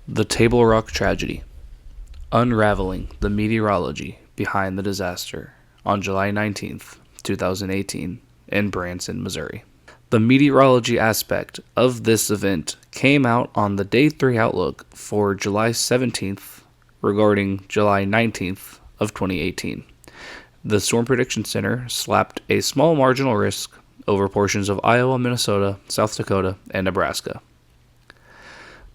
The Table Rock Tragedy: Unraveling the Meteorology Behind the Disaster on July 19th, 2018, in Branson, Missouri. The meteorology aspect of this event came out on the Day 3 outlook for July 17th regarding July 19th of 2018. The Storm Prediction Center slapped a small marginal risk over portions of Iowa, Minnesota, South Dakota, and Nebraska.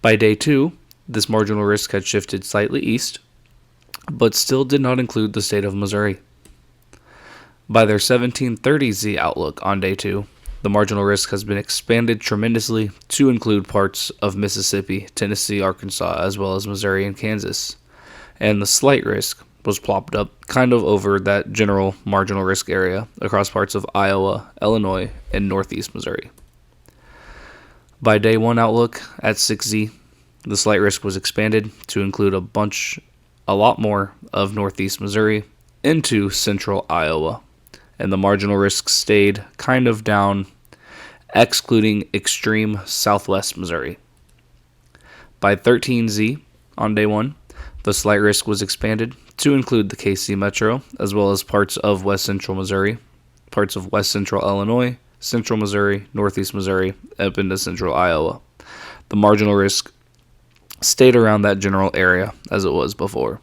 By Day 2, this marginal risk had shifted slightly east, but still did not include the state of Missouri. By their 1730Z outlook on Day 2, the marginal risk has been expanded tremendously to include parts of Mississippi, Tennessee, Arkansas, as well as Missouri and Kansas. And the slight risk was plopped up kind of over that general marginal risk area across parts of Iowa, Illinois, and northeast Missouri. By Day 1 outlook at 6Z, the slight risk was expanded to include a lot more of northeast Missouri into central Iowa, and the marginal risk stayed kind of down, excluding extreme southwest Missouri. By 13Z on Day 1, the slight risk was expanded to include the KC Metro, as well as parts of west central Missouri, parts of west central Illinois, central Missouri, northeast Missouri, up into central Iowa. The marginal risk stayed around that general area as it was before.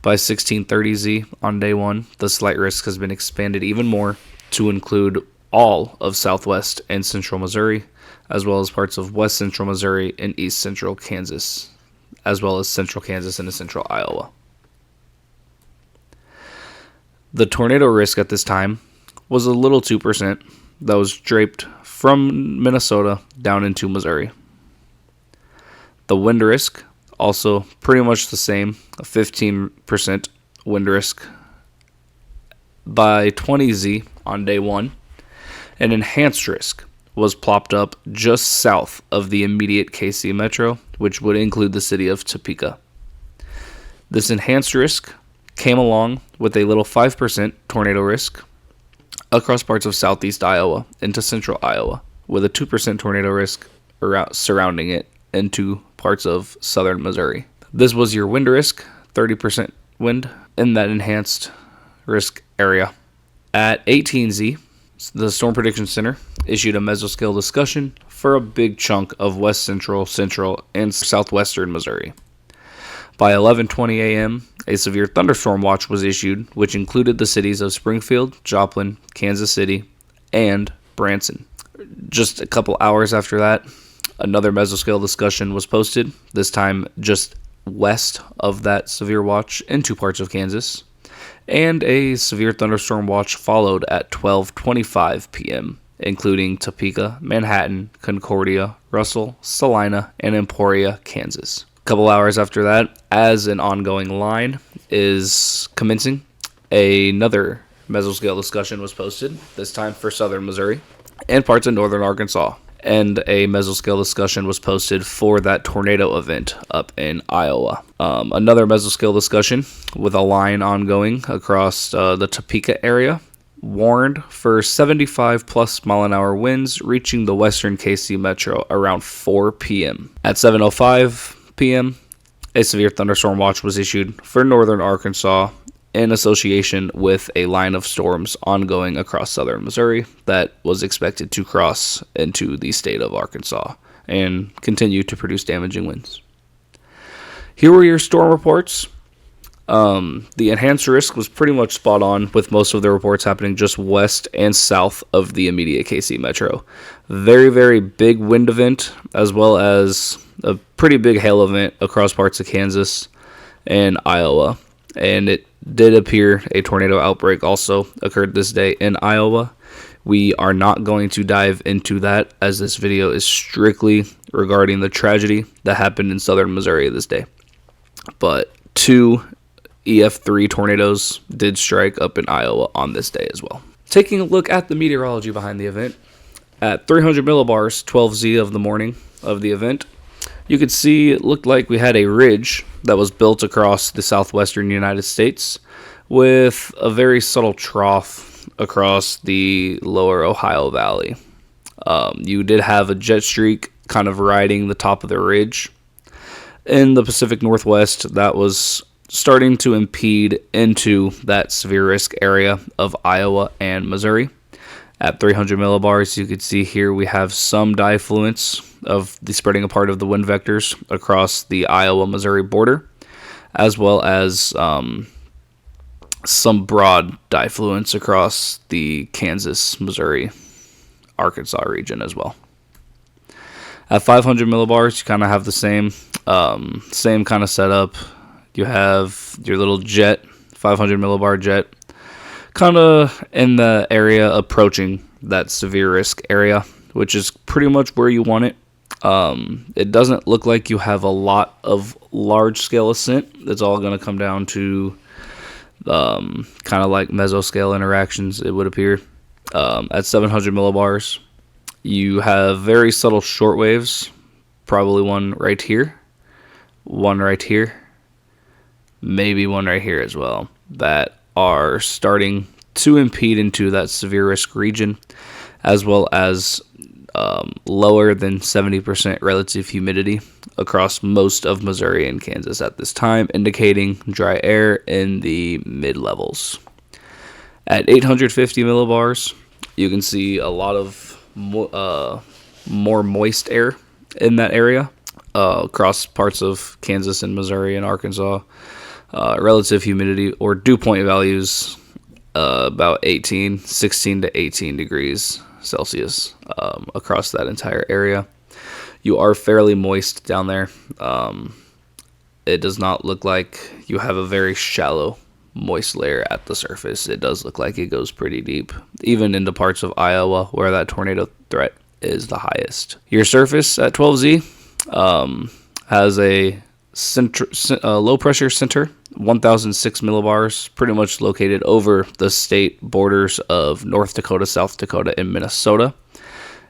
By 1630Z on Day 1, the slight risk has been expanded even more to include all of southwest and central Missouri, as well as parts of west central Missouri and east central Kansas, as well as central Kansas and central Iowa. The tornado risk at this time was a little 2% that was draped from Minnesota down into Missouri. The wind risk, also pretty much the same, a 15% wind risk. By 20Z on Day 1, an enhanced risk was plopped up just south of the immediate KC Metro, which would include the city of Topeka. This enhanced risk came along with a little 5% tornado risk across parts of southeast Iowa into central Iowa, with a 2% tornado risk surrounding it into parts of southern Missouri. This was your wind risk, 30% wind in that enhanced risk area. At 18Z, the Storm Prediction Center issued a mesoscale discussion for a big chunk of west central, and southwestern Missouri. By 11:20 a.m., a severe thunderstorm watch was issued, which included the cities of Springfield, Joplin, Kansas City, and Branson. Just a couple hours after that, another mesoscale discussion was posted, this time just west of that severe watch in two parts of Kansas, and a severe thunderstorm watch followed at 12:25 p.m., including Topeka, Manhattan, Concordia, Russell, Salina, and Emporia, Kansas. A couple hours after that, as an ongoing line is commencing, another mesoscale discussion was posted, this time for southern Missouri and parts of northern Arkansas. And a mesoscale discussion was posted for that tornado event up in Iowa. Another mesoscale discussion with a line ongoing across the Topeka area warned for 75 plus mile an hour winds reaching the western KC Metro around 4 p.m. At 7:05 p.m., a severe thunderstorm watch was issued for northern Arkansas in association with a line of storms ongoing across southern Missouri that was expected to cross into the state of Arkansas and continue to produce damaging winds. Here were your storm reports. The enhanced risk was pretty much spot on, with most of the reports happening just west and south of the immediate KC Metro. Very, very big wind event, as well as a pretty big hail event across parts of Kansas and Iowa. And it did appear a tornado outbreak also occurred this day in Iowa. We are not going to dive into that, as this video is strictly regarding the tragedy that happened in southern Missouri this day. But 2 EF3 tornadoes did strike up in Iowa on this day as well. Taking a look at the meteorology behind the event, at 300 millibars, 12Z of the morning of the event, you could see it looked like we had a ridge that was built across the southwestern United States with a very subtle trough across the lower Ohio Valley. You did have a jet streak kind of riding the top of the ridge. In the Pacific Northwest, that was starting to impede into that severe risk area of Iowa and Missouri. At 300 millibars, you can see here we have some diffluence of the spreading apart of the wind vectors across the Iowa-Missouri border, as well as some broad diffluence across the Kansas, Missouri, Arkansas region as well. At 500 millibars, you kind of have the same kind of setup. You have your little jet, 500 millibar jet, kind of in the area approaching that severe risk area, which is pretty much where you want it. It doesn't look like you have a lot of large-scale ascent. It's all going to come down to kind of like mesoscale interactions, it would appear. At 700 millibars, you have very subtle short waves, probably one right here, maybe one right here as well, that are starting to impede into that severe risk region, as well as lower than 70% relative humidity across most of Missouri and Kansas at this time, indicating dry air in the mid-levels. At 850 millibars, you can see a lot of more moist air in that area across parts of Kansas and Missouri and Arkansas. Relative humidity or dew point values about 16 to 18 degrees Celsius across that entire area. You are fairly moist down there. It does not look like you have a very shallow moist layer at the surface. It does look like it goes pretty deep, even into parts of Iowa where that tornado threat is the highest. Your surface at 12Z has a low pressure center, 1006 millibars, pretty much located over the state borders of North Dakota, South Dakota, and Minnesota.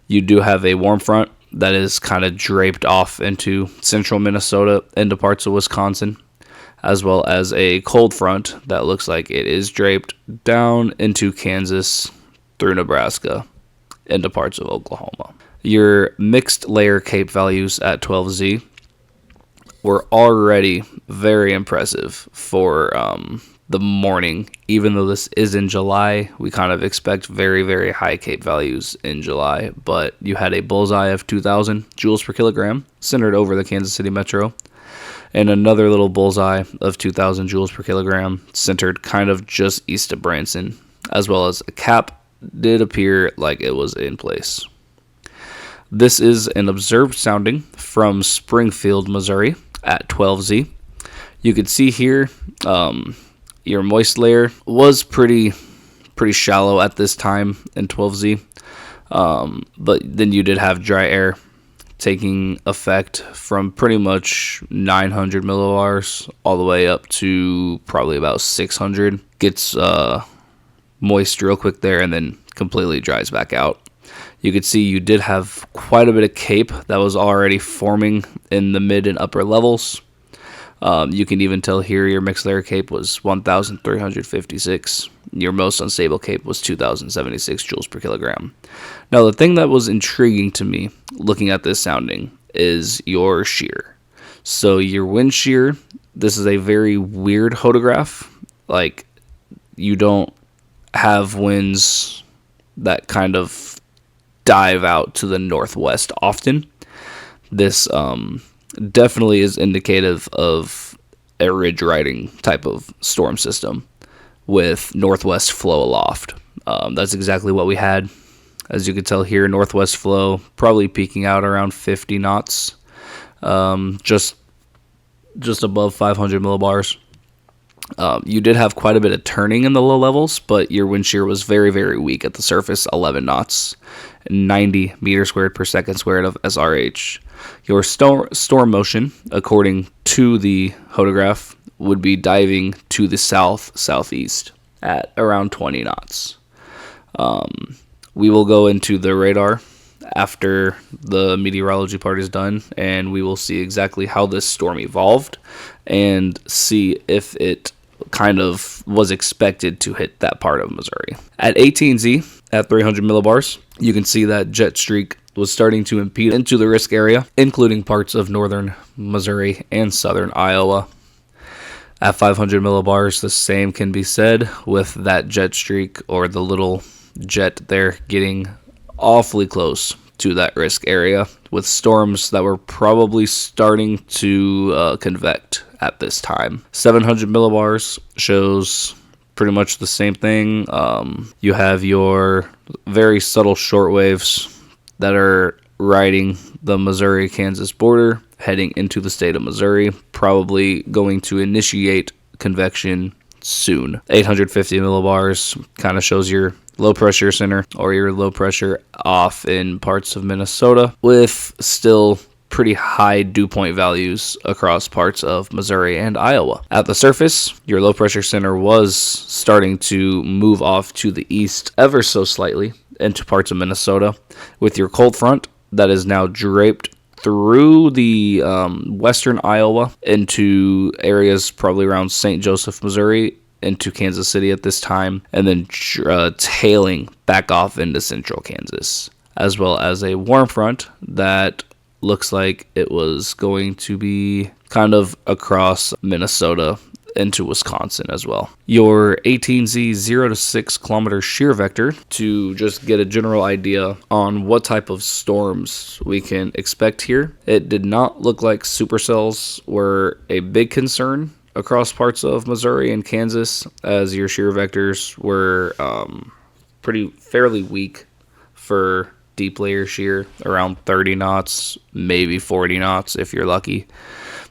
You do have a warm front that is kind of draped off into central Minnesota, into parts of Wisconsin, as well as a cold front that looks like it is draped down into Kansas, through Nebraska, into parts of Oklahoma. Your mixed layer CAPE values at 12Z were already very impressive for the morning. Even though this is in July, we kind of expect very, very high CAPE values in July, but you had a bullseye of 2,000 joules per kilogram centered over the Kansas City metro, and another little bullseye of 2,000 joules per kilogram centered kind of just east of Branson, as well as a cap did appear like it was in place. This is an observed sounding from Springfield, Missouri at 12Z. You could see here your moist layer was pretty shallow at this time in 12Z, but then you did have dry air taking effect from pretty much 900 millibars all the way up to probably about 600. Gets moist real quick there and then completely dries back out. You could see you did have quite a bit of CAPE that was already forming in the mid and upper levels. You can even tell here your mixed layer CAPE was 1,356. Your most unstable CAPE was 2,076 joules per kilogram. Now, the thing that was intriguing to me looking at this sounding is your shear. So your wind shear, this is a very weird hodograph. Like, you don't have winds that kind of dive out to the northwest often. This definitely is indicative of a ridge riding type of storm system with northwest flow aloft. That's exactly what we had. As you can tell here, northwest flow probably peaking out around 50 knots, just above 500 millibars. You did have quite a bit of turning in the low levels, but your wind shear was very, very weak at the surface, 11 knots, 90 meters squared per second squared of SRH. Your storm motion, according to the hodograph, would be diving to the southeast at around 20 knots. We will go into the radar after the meteorology part is done, and we will see exactly how this storm evolved and see if it kind of was expected to hit that part of Missouri. At 18Z, at 300 millibars, you can see that jet streak was starting to impede into the risk area, including parts of northern Missouri and southern Iowa. At 500 millibars, the same can be said with that jet streak, or the little jet there, getting awfully close to that risk area, with storms that were probably starting to convect at this time. 700 millibars shows pretty much the same thing. You have your very subtle shortwaves that are riding the Missouri-Kansas border, heading into the state of Missouri, probably going to initiate convection soon. 850 millibars kind of shows your low pressure center, or your low pressure off in parts of Minnesota, with still pretty high dew point values across parts of Missouri and Iowa. At the surface, your low pressure center was starting to move off to the east ever so slightly into parts of Minnesota, with your cold front that is now draped through the western Iowa into areas probably around St. Joseph, Missouri, into Kansas City at this time, and then tailing back off into central Kansas, as well as a warm front that looks like it was going to be kind of across Minnesota into Wisconsin as well. Your 18Z 0 to 6 kilometer shear vector, to just get a general idea on what type of storms we can expect here. It did not look like supercells were a big concern across parts of Missouri and Kansas, as your shear vectors were fairly weak for deep layer shear, around 30 knots, maybe 40 knots if you're lucky.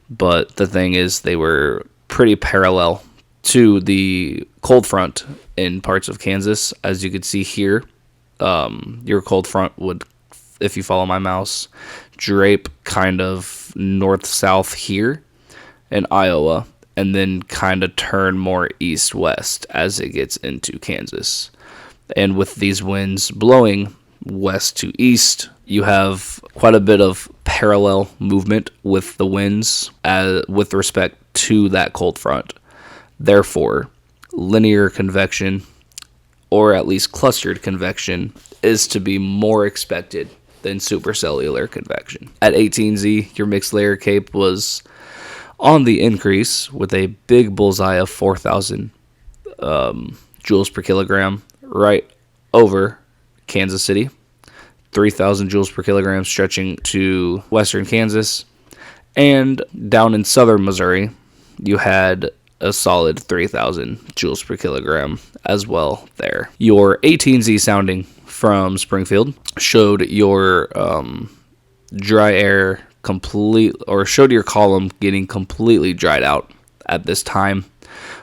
But the thing is, they were pretty parallel to the cold front in parts of Kansas. As you can see here, your cold front would, if you follow my mouse, drape kind of north-south here in Iowa, and then kind of turn more east-west as it gets into Kansas. And with these winds blowing west to east, you have quite a bit of parallel movement with the winds with respect to that cold front. Therefore, linear convection, or at least clustered convection, is to be more expected than supercellular convection. At 18Z, your mixed layer cape was on the increase, with a big bullseye of 4,000 joules per kilogram right over Kansas City, 3,000 joules per kilogram stretching to western Kansas, and down in southern Missouri, you had a solid 3,000 joules per kilogram as well there. Your 18Z sounding from Springfield showed your dry air showed your column getting completely dried out at this time.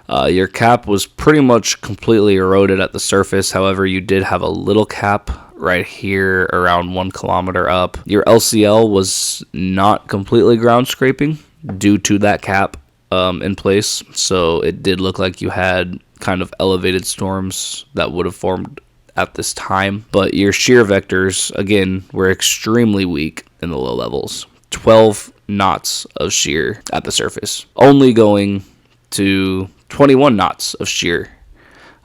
Your cap was pretty much completely eroded at the surface. However, you did have a little cap right here around 1 kilometer up. Your LCL was not completely ground scraping due to that cap in place, so it did look like you had kind of elevated storms that would have formed at this time. But your shear vectors, again, were extremely weak in the low levels. 12 knots of shear at the surface, only going to 21 knots of shear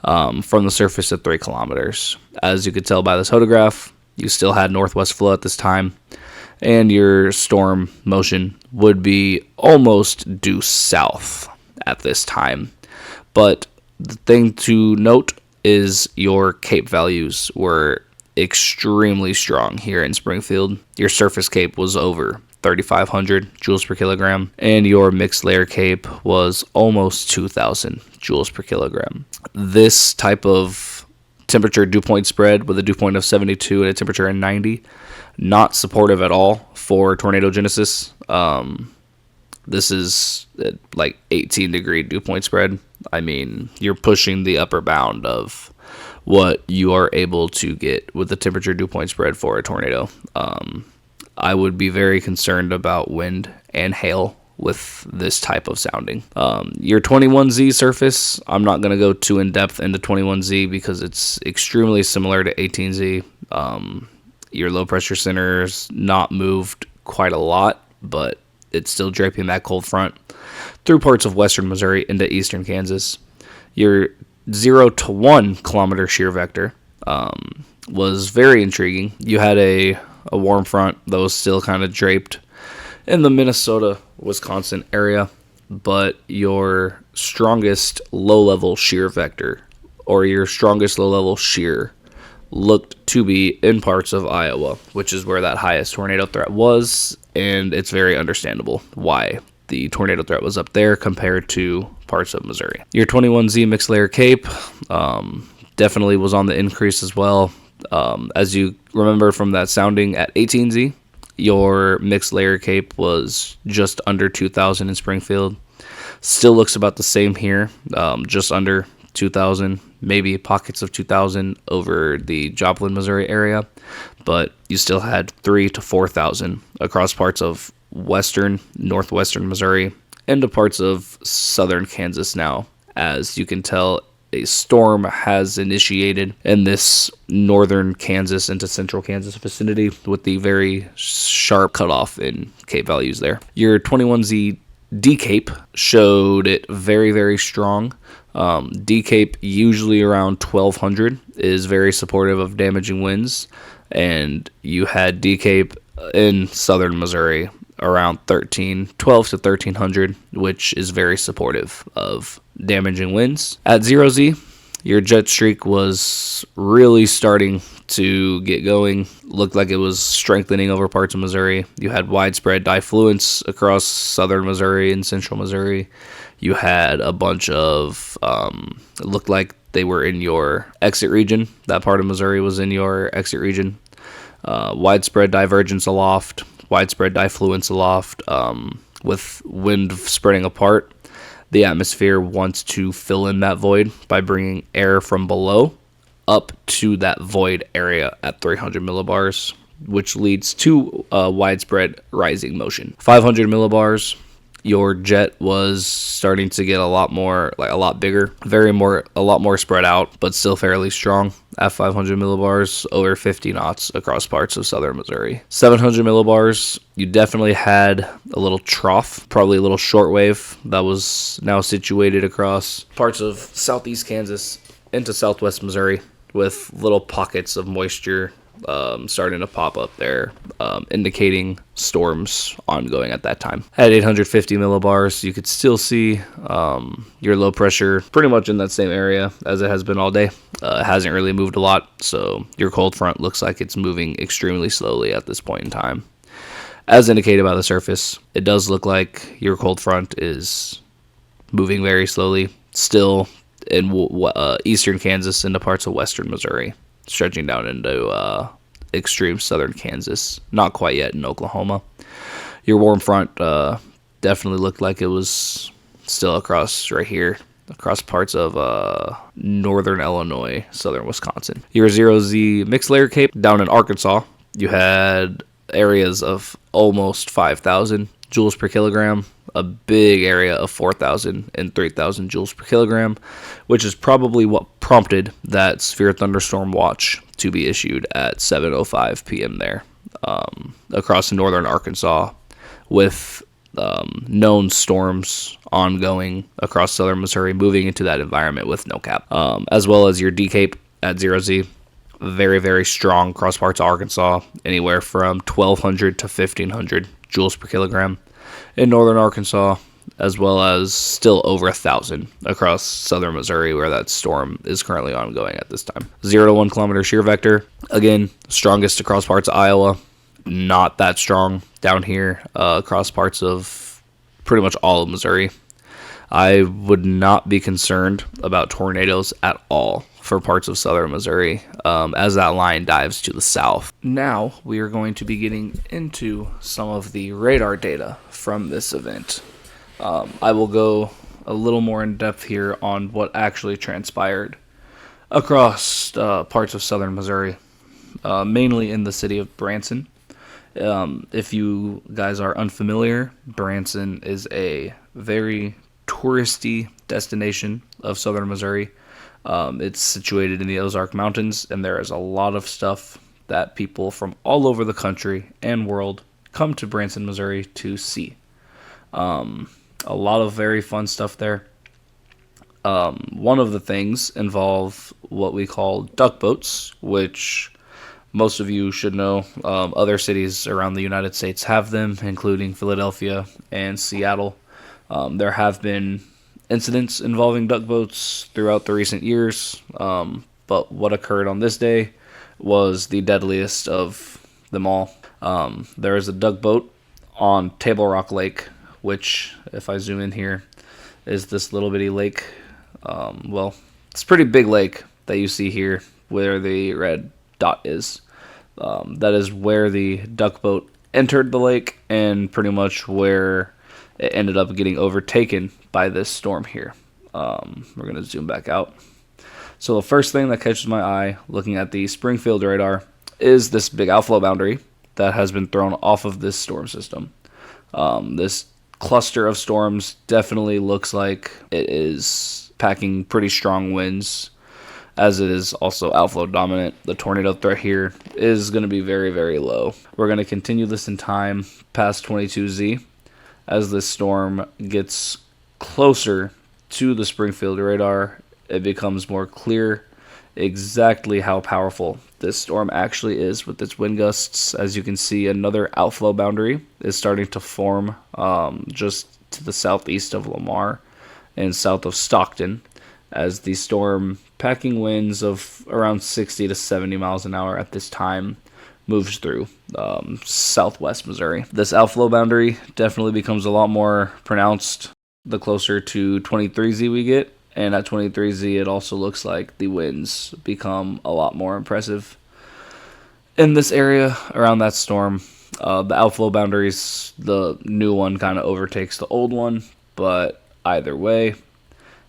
from the surface at 3 kilometers. As you could tell by this photograph, you still had northwest flow at this time, and your storm motion would be almost due south at this time. But the thing to note is your cape values were extremely strong here in Springfield. Your surface cape was over 3,500 joules per kilogram, and your mixed layer cape was almost 2,000 joules per kilogram. This type of temperature dew point spread with a dew point of 72 and a temperature of 90, not supportive at all for tornado genesis. This is like 18 degree dew point spread. I mean, you're pushing the upper bound of what you are able to get with the temperature dew point spread for a tornado. I would be very concerned about wind and hail with this type of sounding. Your 21Z surface, I'm not going to go too in depth into 21Z because it's extremely similar to 18Z. Your low pressure center's not moved quite a lot, but it's still draping that cold front through parts of western Missouri into eastern Kansas. Your 0 to 1 kilometer shear vector was very intriguing. You had a a warm front that was still kind of draped in the Minnesota, Wisconsin area, but your strongest low-level shear vector, or your strongest low-level shear, looked to be in parts of Iowa, which is where that highest tornado threat was, and it's very understandable why the tornado threat was up there compared to parts of Missouri. Your 21Z mixed layer cape definitely was on the increase as well. As you remember from that sounding at 18Z, your mixed layer cape was just under 2,000 in Springfield. Still looks about the same here, just under 2,000, maybe pockets of 2,000 over the Joplin, Missouri area, but you still had 3,000 to 4,000 across parts of western, northwestern Missouri, into parts of southern Kansas now. As you can tell, a storm has initiated in this northern Kansas into central Kansas vicinity with the very sharp cutoff in cape values there. Your 21Z D-cape showed it very, very strong. D-cape, usually around 1,200, is very supportive of damaging winds, and you had D-cape in southern Missouri around 12 to 1,300, which is very supportive of damaging winds. At 0Z, your jet streak was really starting to get going. Looked like it was strengthening over parts of Missouri. You had widespread diffluence across southern Missouri and central Missouri. You had a bunch of, it looked like they were in your exit region. That part of Missouri was in your exit region. Widespread divergence aloft, widespread diffluence aloft, with wind spreading apart. The atmosphere wants to fill in that void by bringing air from below up to that void area at 300 millibars, which leads to widespread rising motion. 500 millibars, your jet was starting to get a lot bigger, a lot more spread out, but still fairly strong at 500 millibars, over 50 knots across parts of southern Missouri. 700 millibars, you definitely had a little trough, probably a little shortwave that was now situated across parts of southeast Kansas into southwest Missouri, with little pockets of moisture starting to pop up there, indicating storms ongoing at that time. At 850 millibars, you could still see your low pressure pretty much in that same area as it has been all day. It hasn't really moved a lot, so your cold front looks like it's moving extremely slowly at this point in time. As indicated by the surface, it does look like your cold front is moving very slowly, still in eastern Kansas into parts of western Missouri, stretching down into extreme southern Kansas. Not quite yet in Oklahoma. Your warm front definitely looked like it was still across right here, across parts of northern Illinois, southern Wisconsin. Your 0Z mixed layer cape down in Arkansas, you had areas of almost 5,000 joules per kilogram, a big area of 4,000 and 3,000 joules per kilogram, which is probably what prompted that severe thunderstorm watch to be issued at 7:05 p.m. there across northern Arkansas, with known storms ongoing across southern Missouri, moving into that environment with no cap, as well as your D-cape at 0Z. Very, very strong across parts of Arkansas, anywhere from 1,200 to 1,500 joules per kilogram in northern Arkansas, as well as still over 1,000 across southern Missouri, where that storm is currently ongoing at this time. 0 to 1 kilometer shear vector, again, strongest across parts of Iowa, not that strong down here across parts of pretty much all of Missouri. I would not be concerned about tornadoes at all for parts of southern Missouri as that line dives to the south. Now we are going to be getting into some of the radar data from this event. I will go a little more in depth here on what actually transpired across parts of southern Missouri, mainly in the city of Branson. If you guys are unfamiliar, Branson is a very touristy destination of southern Missouri. It's situated in the Ozark Mountains, and there is a lot of stuff that people from all over the country and world come to Branson, Missouri to see. A lot of very fun stuff there. One of the things involve what we call duck boats, which Most of you should know other cities around the United States have them, including Philadelphia and Seattle. There have been incidents involving duck boats throughout the recent years, but what occurred on this day was the deadliest of them all. There is a duck boat on Table Rock Lake, which, if I zoom in here, is this little bitty lake. It's a pretty big lake that you see here where the red dot is. That is where the duck boat entered the lake and pretty much where it ended up getting overtaken by this storm here. We're going to zoom back out. So the first thing that catches my eye looking at the Springfield radar is this big outflow boundary that has been thrown off of this storm system. This cluster of storms definitely looks like it is packing pretty strong winds, as it is also outflow dominant. The tornado threat here is going to be very, very low. We're going to continue this in time past 22Z. As this storm gets closer to the Springfield radar, it becomes more clear exactly how powerful this storm actually is with its wind gusts. As you can see, another outflow boundary is starting to form just to the southeast of Lamar and south of Stockton, as the storm, packing winds of around 60 to 70 miles an hour at this time, moves through southwest Missouri. This outflow boundary definitely becomes a lot more pronounced the closer to 23Z we get, and at 23Z it also looks like the winds become a lot more impressive. In this area around that storm, the outflow boundaries, the new one kind of overtakes the old one, but either way,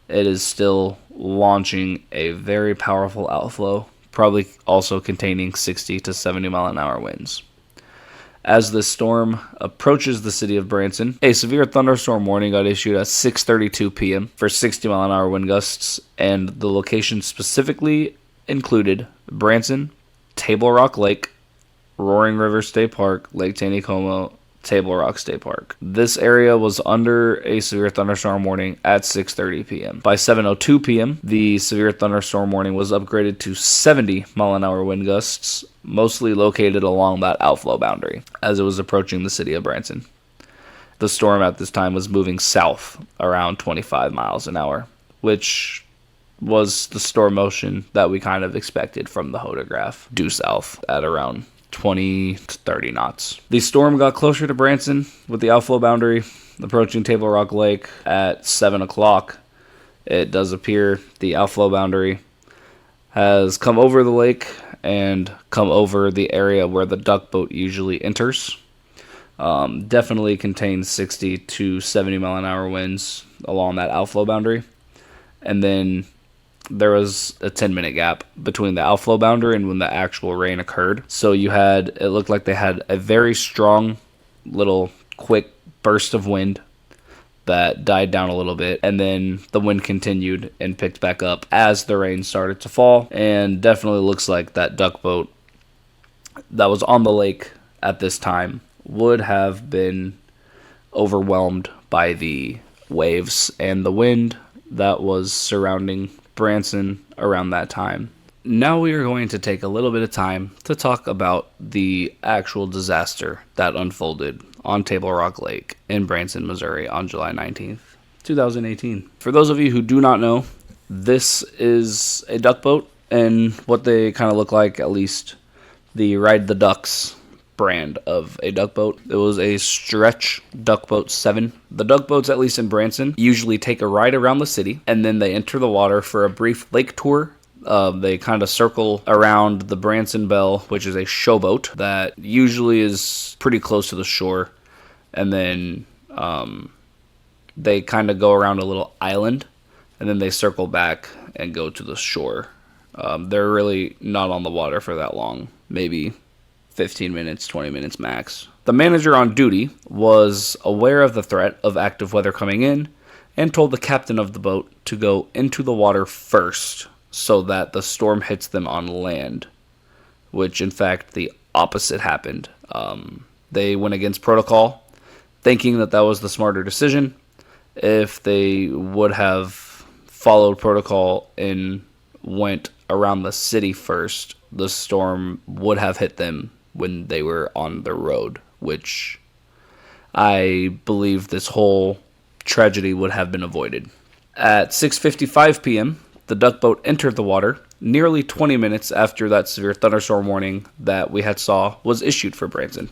it is still launching a very powerful outflow, probably also containing 60 to 70 mile an hour winds. As this storm approaches the city of Branson, a severe thunderstorm warning got issued at 6:32 p.m. for 60 mile an hour wind gusts, and the location specifically included Branson, Table Rock Lake, Roaring River State Park, Lake Taneycomo, Table Rock State Park. This area was under a severe thunderstorm warning at 6:30 p.m. By 7:02 p.m., the severe thunderstorm warning was upgraded to 70 mile an hour wind gusts, mostly located along that outflow boundary as it was approaching the city of Branson. The storm at this time was moving south around 25 miles an hour, which was the storm motion that we kind of expected from the hodograph, due south at around 20 to 30 knots. The storm got closer to Branson with the outflow boundary approaching Table Rock Lake at 7 o'clock. It does appear the outflow boundary has come over the lake and come over the area where the duck boat usually enters. Definitely contains 60 to 70 mile an hour winds along that outflow boundary. And then there was a 10-minute gap between the outflow boundary and when the actual rain occurred. So it looked like they had a very strong little quick burst of wind that died down a little bit, and then the wind continued and picked back up as the rain started to fall, and definitely looks like that duck boat that was on the lake at this time would have been overwhelmed by the waves and the wind that was surrounding Branson around that time. Now we are going to take a little bit of time to talk about the actual disaster that unfolded on Table Rock Lake in Branson, Missouri on July 19th, 2018. For those of you who do not know, this is a duck boat and what they kind of look like, at least the Ride the Ducks brand of a duck boat. It was a stretch duck boat 7. The duck boats, at least in Branson, usually take a ride around the city and then they enter the water for a brief lake tour. They kind of circle around the Branson Belle, which is a showboat that usually is pretty close to the shore, and then they kind of go around a little island, and then they circle back and go to the shore. They're really not on the water for that long, maybe 15 minutes, 20 minutes max. The manager on duty was aware of the threat of active weather coming in and told the captain of the boat to go into the water first so that the storm hits them on land, which in fact the opposite happened. They went against protocol, thinking that was the smarter decision. If they would have followed protocol and went around the city first, the storm would have hit them when they were on the road, which I believe this whole tragedy would have been avoided. At 6:55 p.m., the duck boat entered the water nearly 20 minutes after that severe thunderstorm warning that we had saw was issued for Branson.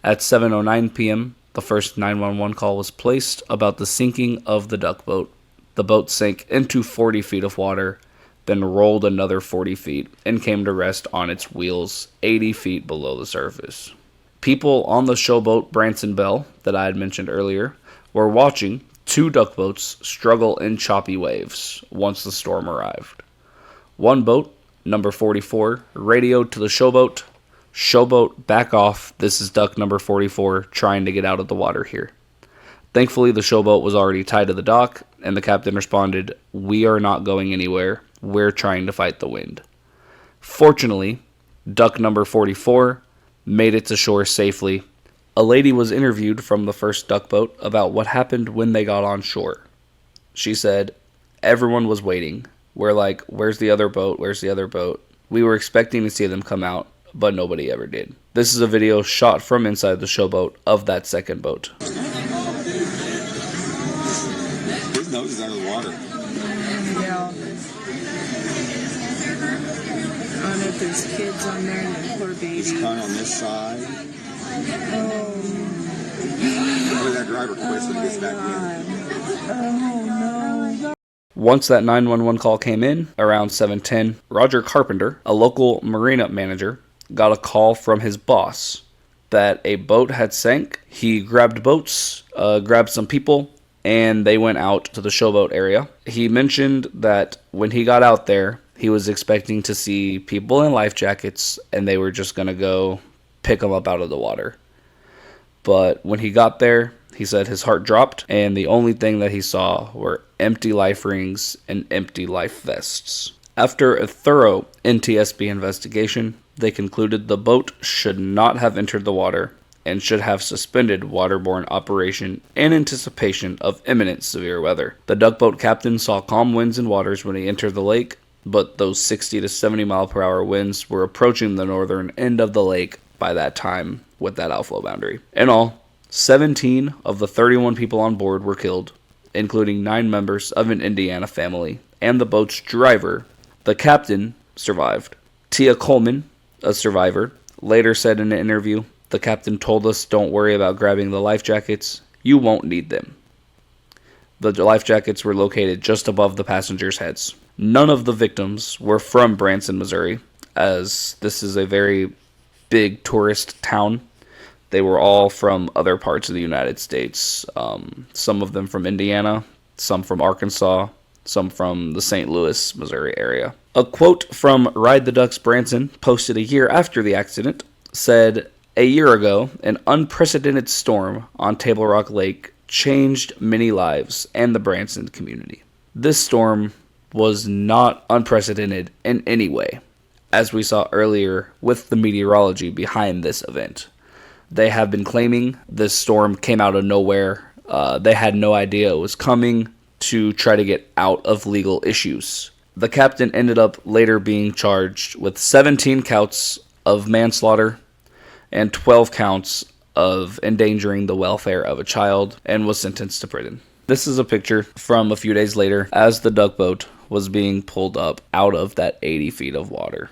At 7:09 p.m., the first 911 call was placed about the sinking of the duck boat. The boat sank into 40 feet of water, then rolled another 40 feet and came to rest on its wheels 80 feet below the surface. People on the showboat Branson Belle that I had mentioned earlier were watching two duck boats struggle in choppy waves once the storm arrived. One boat, number 44, radioed to the showboat, "Showboat, back off, this is duck number 44 trying to get out of the water here." Thankfully, the showboat was already tied to the dock, and the captain responded, "We are not going anywhere, we're trying to fight the wind." Fortunately, duck number 44 made it to shore safely. A lady was interviewed from the first duck boat about what happened when they got on shore. She said, "Everyone was waiting. We're like, where's the other boat? Where's the other boat?" We were expecting to see them come out, but nobody ever did. This is a video shot from inside the showboat of that second boat. His nose is under the water. Yeah. I don't know if there's kids on there and the poor baby. He's caught on this side. Oh. Look at that driver twist when he gets back in. Oh no. Once that 911 call came in, around 7:10, Roger Carpenter, a local marina manager, got a call from his boss that a boat had sank. He grabbed boats, grabbed some people, and they went out to the showboat area. He mentioned that when he got out there, he was expecting to see people in life jackets, and they were just going to go pick him up out of the water. But when he got there, he said his heart dropped, and the only thing that he saw were empty life rings and empty life vests. After a thorough NTSB investigation, they concluded the boat should not have entered the water and should have suspended waterborne operation in anticipation of imminent severe weather. The duck boat captain saw calm winds and waters when he entered the lake, but those 60 to 70 mile per hour winds were approaching the northern end of the lake by that time with that outflow boundary. In all, 17 of the 31 people on board were killed, including 9 members of an Indiana family and the boat's driver. The captain survived. Tia Coleman, a survivor, later said in an interview, "The captain told us, don't worry about grabbing the life jackets. You won't need them." The life jackets were located just above the passengers' heads. None of the victims were from Branson, Missouri, as this is a very big tourist town. They were all from other parts of the United States. Some of them from Indiana, some from Arkansas, some from the St. Louis, Missouri area. A quote from Ride the Ducks Branson, posted a year after the accident, said, "A year ago, an unprecedented storm on Table Rock Lake changed many lives and the Branson community." This storm was not unprecedented in any way, as we saw earlier with the meteorology behind this event. They have been claiming this storm came out of nowhere. They had no idea it was coming to try to get out of legal issues. The captain ended up later being charged with 17 counts of manslaughter and 12 counts of endangering the welfare of a child and was sentenced to prison. This is a picture from a few days later as the duck boat was being pulled up out of that 80 feet of water.